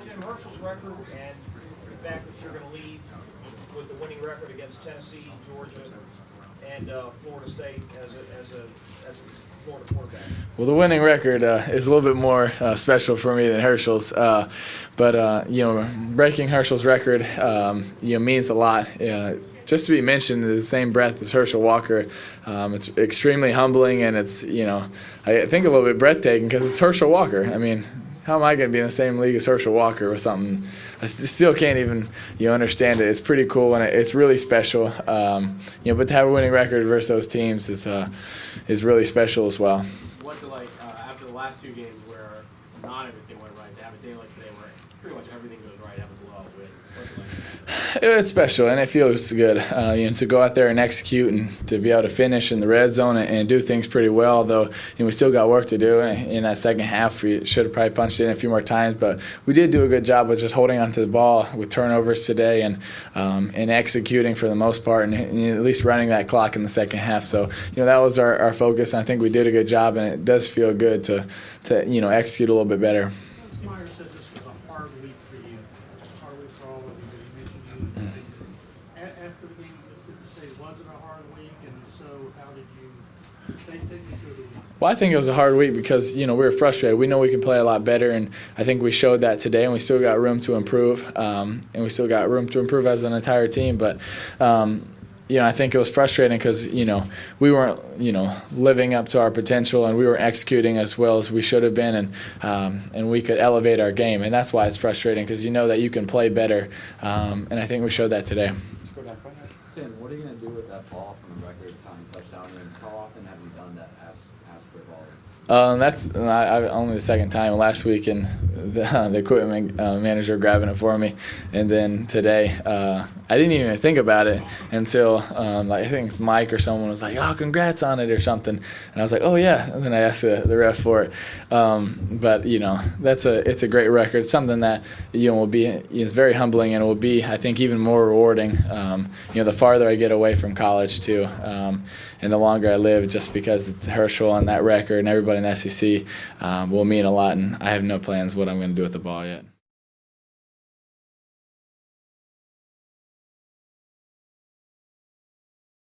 Tim, Herschel's record and the fact that you're going to leave with the winning record against Tennessee, Georgia, and Florida State as a Florida quarterback. Well, the winning record is a little bit more special for me than Herschel's, but breaking Herschel's record means a lot. Just to be mentioned in the same breath as Herschel Walker, it's extremely humbling, and it's I think a little bit breathtaking because it's Herschel Walker. I mean, how am I going to be in the same league as Herschel Walker or something? I still can't even understand it. It's pretty cool, and it's really special. But to have a winning record versus those teams is really special as well. What's it like after the last two games where not everything went right, to have a day like today where pretty much everything goes right, have a blowout win? What's it like? It's special, and it feels good. To go out there and execute and to be able to finish in the red zone and do things pretty well, though we still got work to do in that second half. We should have probably punched in a few more times, but we did do a good job of just holding onto the ball with turnovers today and executing for the most part, and at least running that clock in the second half. So that was our focus, and I think we did a good job, and it does feel good to execute a little bit better. Meyer said this was a hard week for you, a hard week for all of you, but he mentioned you. After the game in Mississippi State, was it a hard week, and if so, how did you take me through the week? Well, I think it was a hard week because, we were frustrated. We know we can play a lot better, and I think we showed that today, and we still got room to improve, as an entire team. But, I think it was frustrating because, we weren't, living up to our potential, and we were executing as well as we should have been, and we could elevate our game. And that's why it's frustrating, because you know that you can play better, and I think we showed that today. Tim, what are you going to do with that ball from the record-tying touchdown? And how often have you done that as football? That's only the second time. Last week, and the equipment manager grabbing it for me, and then today, I didn't even think about it until I think it's Mike or someone was like, "Oh, congrats on it" or something, and I was like, "Oh yeah," and then I asked the ref for it. But it's a great record, something that will be is very humbling, and will be, I think, even more rewarding. The farther I get away from college too, and the longer I live, just because it's Herschel and that record and everybody in the SEC will mean a lot, and I have no plans what I'm going to do with the ball yet.